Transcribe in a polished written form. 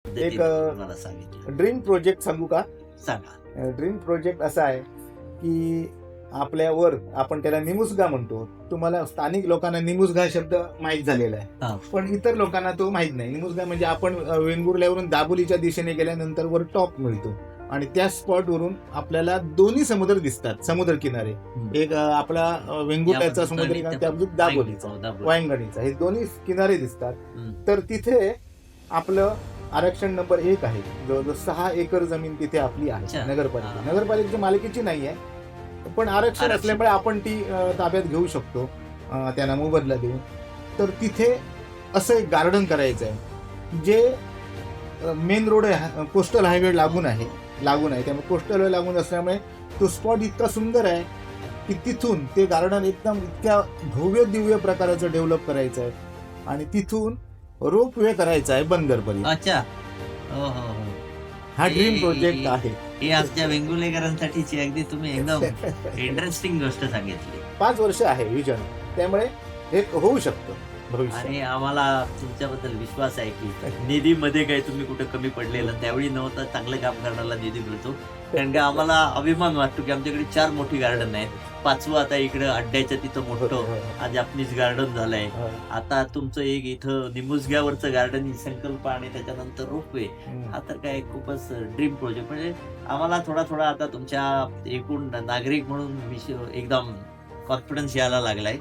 एक मला सांगितलं. ड्रीम प्रोजेक्ट सांगू का? सांगा. ड्रीम प्रोजेक्ट असा आहे की आपल्यावर आपण त्याला निमुसगा म्हणतो. तुम्हाला स्थानिक लोकांना निमुसगा शब्द माहीत झालेला हा. आहे, पण इतर लोकांना तो माहीत नाही. निमुसगा म्हणजे आपण वेंगुर्ल्यावरून दाबोलीच्या दिशेने गेल्यानंतर वर टॉप मिळतो आणि त्या स्पॉटवरून आपल्याला दोन्ही समुद्र दिसतात, समुद्र किनारे. एक आपला वेंगुर्ल्याचा समुद्र किनारा, त्या बाजूला दाबोलीचा, वायंगणीचा, हे दोन्ही किनारे दिसतात. तर तिथे आपलं आरक्षण नंबर 1 आहे. जवळजवळ 6 एकर जमीन तिथे आपली आहे. नगरपालिकेची मालकीची नाही आहे, पण आरक्षण असल्यामुळे आपण ती ताब्यात घेऊ शकतो, त्यांना मोबदला देऊन. तर तिथे असं एक गार्डन करायचं आहे जे मेन रोड कोस्टल हायवे लागून आहे. त्यामुळे कोस्टल हायवे लागून असल्यामुळे तो स्पॉट इतका सुंदर आहे की तिथून ते गार्डन एकदम इतक्या भव्य दिव्य प्रकाराचं डेव्हलप करायचं आहे आणि तिथून रोप वे करायचा आहे बंदरपर्यंत. अच्छा. हो हो हो. हा ड्रीम प्रोजेक्ट आहे. हे आमच्या वेंगुर्लेकरांसाठीची अगदी तुम्ही एकदम इंटरेस्टिंग गोष्ट सांगितली. 5 वर्ष आहे विजन, त्यामुळे हे होऊ शकतं भविष्यात. आणि आम्हाला तुमच्याबद्दल विश्वास आहे की निधीमध्ये काही तुम्ही कुठे कमी पडलेलं त्यावेळी नव्हतं, चांगलं काम करण्याला निधी मिळतो. कारण का आम्हाला अभिमान वाटतो की आमच्याकडे 4 मोठी गार्डन आहेत. 5वं आता इकडे अड्ड्याच्या तिथं मोठं जापनीज गार्डन झालंय. आता तुमचं एक इथं निमुसग्यावरचं गार्डन ही संकल्प आणि त्याच्यानंतर रोपवे, हा तर काय खूपच ड्रीम प्रोजेक्ट. म्हणजे आम्हाला थोडा थोडा आता तुमच्या एकूण नागरिक म्हणून एकदम कॉन्फिडन्स यायला लागलाय.